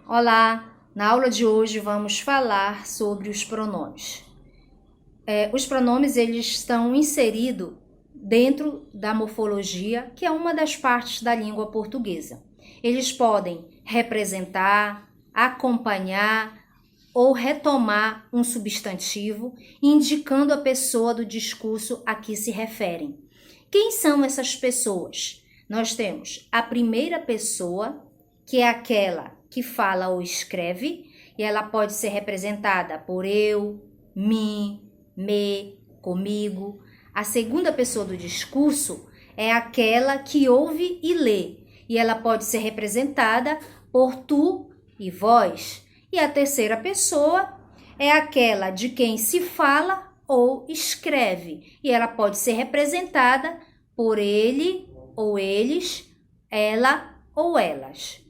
Olá, na aula de hoje vamos falar sobre os pronomes. Os pronomes eles estão inseridos dentro da morfologia, que é uma das partes da língua portuguesa. Eles podem representar, acompanhar ou retomar um substantivo, indicando a pessoa do discurso a que se referem. Quem são essas pessoas? Nós temos a primeira pessoa, que é aquela que fala ou escreve, e ela pode ser representada por eu, mim, me, comigo. A segunda pessoa do discurso é aquela que ouve e lê, e ela pode ser representada por tu e vós. E a terceira pessoa é aquela de quem se fala ou escreve, e ela pode ser representada por ele ou eles, ela ou elas.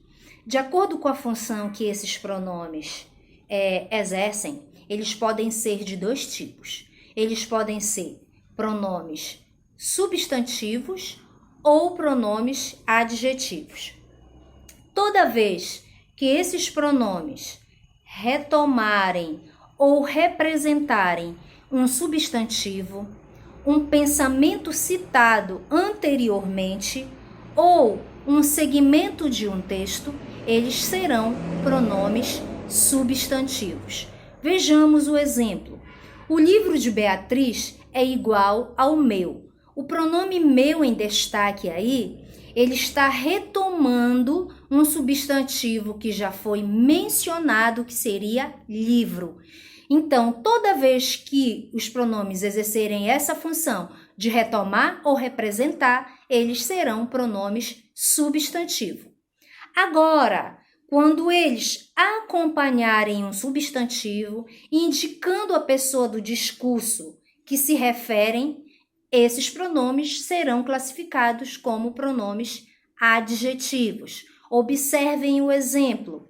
De acordo com a função que esses pronomes exercem, eles podem ser de dois tipos. Eles podem ser pronomes substantivos ou pronomes adjetivos. Toda vez que esses pronomes retomarem ou representarem um substantivo, um pensamento citado anteriormente ou um segmento de um texto, eles serão pronomes substantivos. Vejamos o exemplo. O livro de Beatriz é igual ao meu. O pronome meu em destaque aí, ele está retomando um substantivo que já foi mencionado, que seria livro. Então, toda vez que os pronomes exercerem essa função de retomar ou representar, eles serão pronomes substantivo. Agora, quando eles acompanharem um substantivo, indicando a pessoa do discurso que se referem, esses pronomes serão classificados como pronomes adjetivos. Observem o exemplo.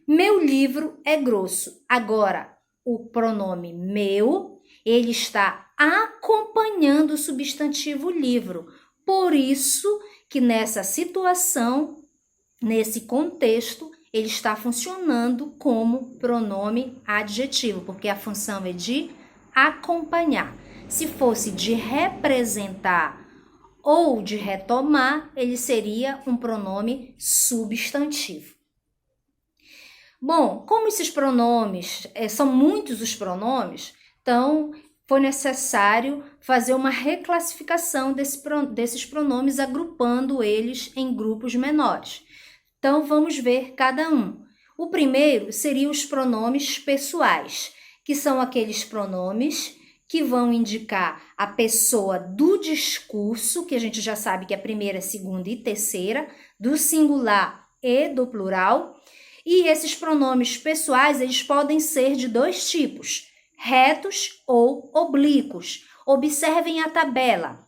Meu livro é grosso. Agora, o pronome meu, ele está acompanhando o substantivo livro. Por isso que nessa situação, nesse contexto, ele está funcionando como pronome adjetivo, porque a função é de acompanhar. Se fosse de representar ou de retomar, ele seria um pronome substantivo. Bom, como esses pronomes, são muitos os pronomes, então foi necessário fazer uma reclassificação desses pronomes, agrupando eles em grupos menores. Então, vamos ver cada um. O primeiro seria os pronomes pessoais, que são aqueles pronomes que vão indicar a pessoa do discurso, que a gente já sabe que é a primeira, segunda e terceira, do singular e do plural. E esses pronomes pessoais, eles podem ser de dois tipos, retos ou oblíquos. Observem a tabela.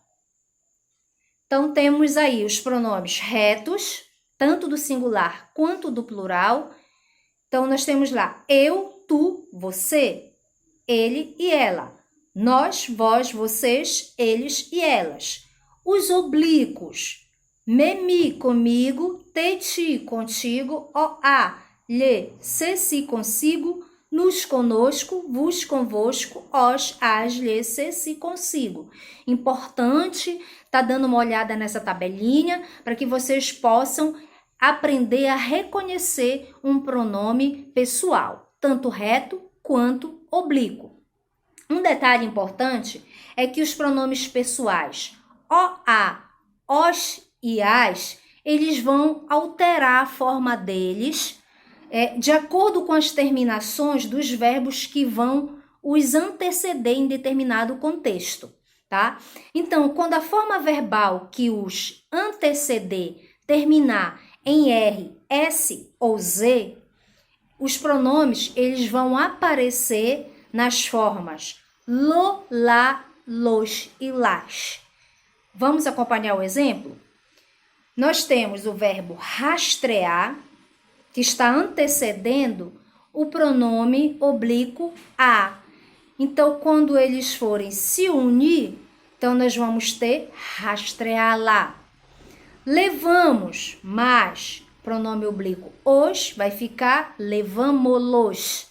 Então, temos aí os pronomes retos, tanto do singular quanto do plural. Então, nós temos lá eu, tu, você, ele e ela. Nós, vós, vocês, eles e elas. Os oblíquos. Me, mi, comigo, te, ti, contigo, o, a, lhe, se, si, consigo, nos, conosco, vos, convosco, os, as, lhe, se, si, consigo. Importante tá dando uma olhada nessa tabelinha para que vocês possam aprender a reconhecer um pronome pessoal, tanto reto quanto oblíquo. Um detalhe importante é que os pronomes pessoais o, a, os e as, eles vão alterar a forma deles de acordo com as terminações dos verbos que vão os anteceder em determinado contexto, tá? Então, quando a forma verbal que os anteceder terminar em R, S ou Z, os pronomes eles vão aparecer nas formas lo, lá, los e las. Vamos acompanhar o exemplo? Nós temos o verbo rastrear, que está antecedendo o pronome oblíquo a. Então, quando eles forem se unir, então nós vamos ter rastrear lá. Levamos, mas, pronome oblíquo os, vai ficar levamo-los.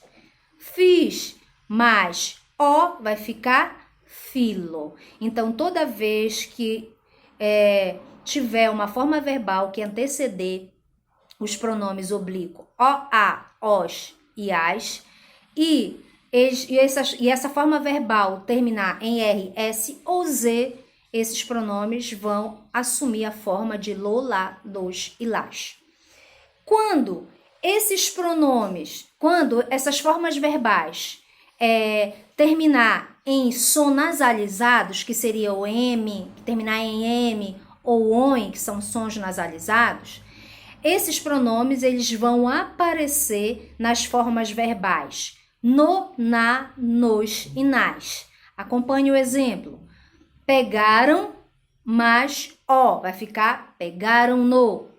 Fiz mais o, vai ficar filo. Então, toda vez que tiver uma forma verbal que anteceder os pronomes oblíquo o, a, os e as, e essa forma verbal terminar em R, S ou Z, esses pronomes vão assumir a forma de lo, lá, los e las. Quando essas formas verbais terminar em som nasalizados, que seria o M, terminar em M, ou ON, que são sons nasalizados, esses pronomes eles vão aparecer nas formas verbais no, na, nos e nas. Acompanhe o exemplo. Pegaram, mas o, vai ficar pegaram no.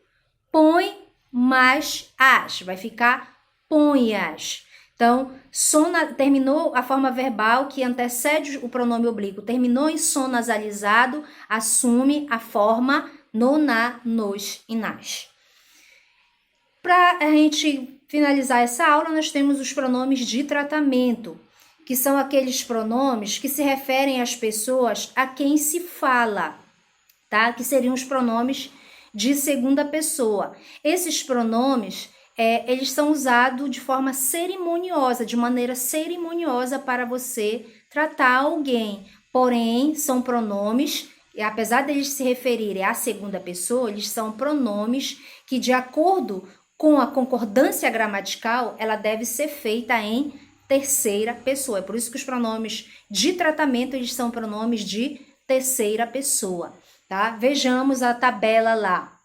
Põe, mas as, vai ficar põe-as. Então, terminou a forma verbal que antecede o pronome oblíquo, terminou em som nasalizado, assume a forma no, na, nos e nas. Para a gente finalizar essa aula, nós temos os pronomes de tratamento, que são aqueles pronomes que se referem às pessoas a quem se fala, tá? Que seriam os pronomes de segunda pessoa. Esses pronomes, eles são usados de forma cerimoniosa, de maneira cerimoniosa para você tratar alguém. Porém, são pronomes, e apesar deles se referirem à segunda pessoa, eles são pronomes que, de acordo com a concordância gramatical, ela deve ser feita em terceira pessoa. É por isso que os pronomes de tratamento, eles são pronomes de terceira pessoa, tá? Vejamos a tabela lá.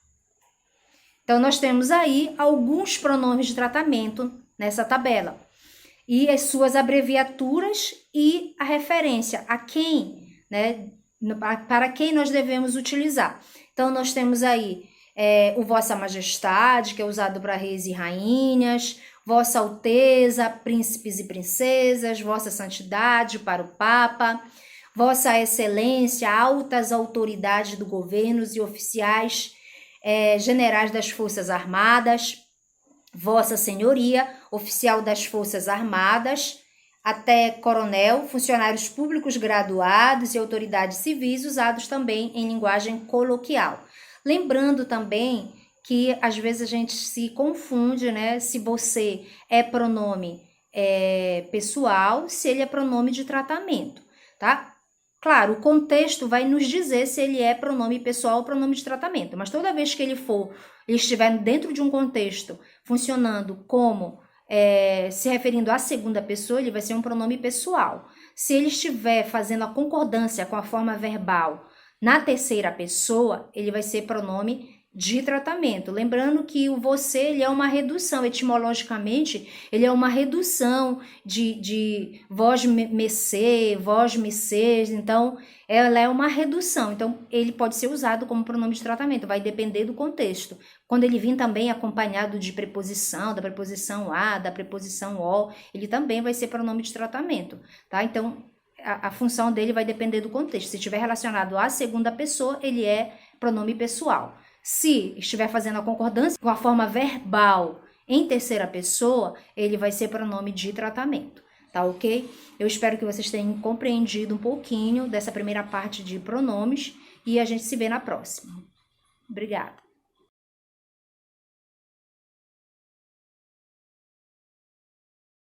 Então, nós temos aí alguns pronomes de tratamento nessa tabela. E as suas abreviaturas e a referência a quem, né? Para quem nós devemos utilizar. Então, nós temos aí o Vossa Majestade, que é usado para reis e rainhas, Vossa Alteza, príncipes e princesas, Vossa Santidade para o Papa, Vossa Excelência, altas autoridades do governo e oficiais generais das Forças Armadas, Vossa Senhoria, oficial das Forças Armadas, até coronel, funcionários públicos graduados e autoridades civis, usados também em linguagem coloquial. Lembrando também que às vezes a gente se confunde, né? Se você é pronome pessoal, se ele é pronome de tratamento, tá? Claro, o contexto vai nos dizer se ele é pronome pessoal ou pronome de tratamento, mas toda vez que ele estiver dentro de um contexto funcionando como se referindo à segunda pessoa, ele vai ser um pronome pessoal. Se ele estiver fazendo a concordância com a forma verbal na terceira pessoa, ele vai ser pronome de tratamento. Lembrando que o você, ele é uma redução, etimologicamente, ele é uma redução de vós me ser, vós me seres, então ela é uma redução. Então, ele pode ser usado como pronome de tratamento, vai depender do contexto. Quando ele vir também acompanhado de preposição, da preposição a, da preposição o, ele também vai ser pronome de tratamento, tá? Então, a função dele vai depender do contexto. Se estiver relacionado à segunda pessoa, ele é pronome pessoal. Se estiver fazendo a concordância com a forma verbal em terceira pessoa, ele vai ser pronome de tratamento, tá ok? Eu espero que vocês tenham compreendido um pouquinho dessa primeira parte de pronomes e a gente se vê na próxima. Obrigada.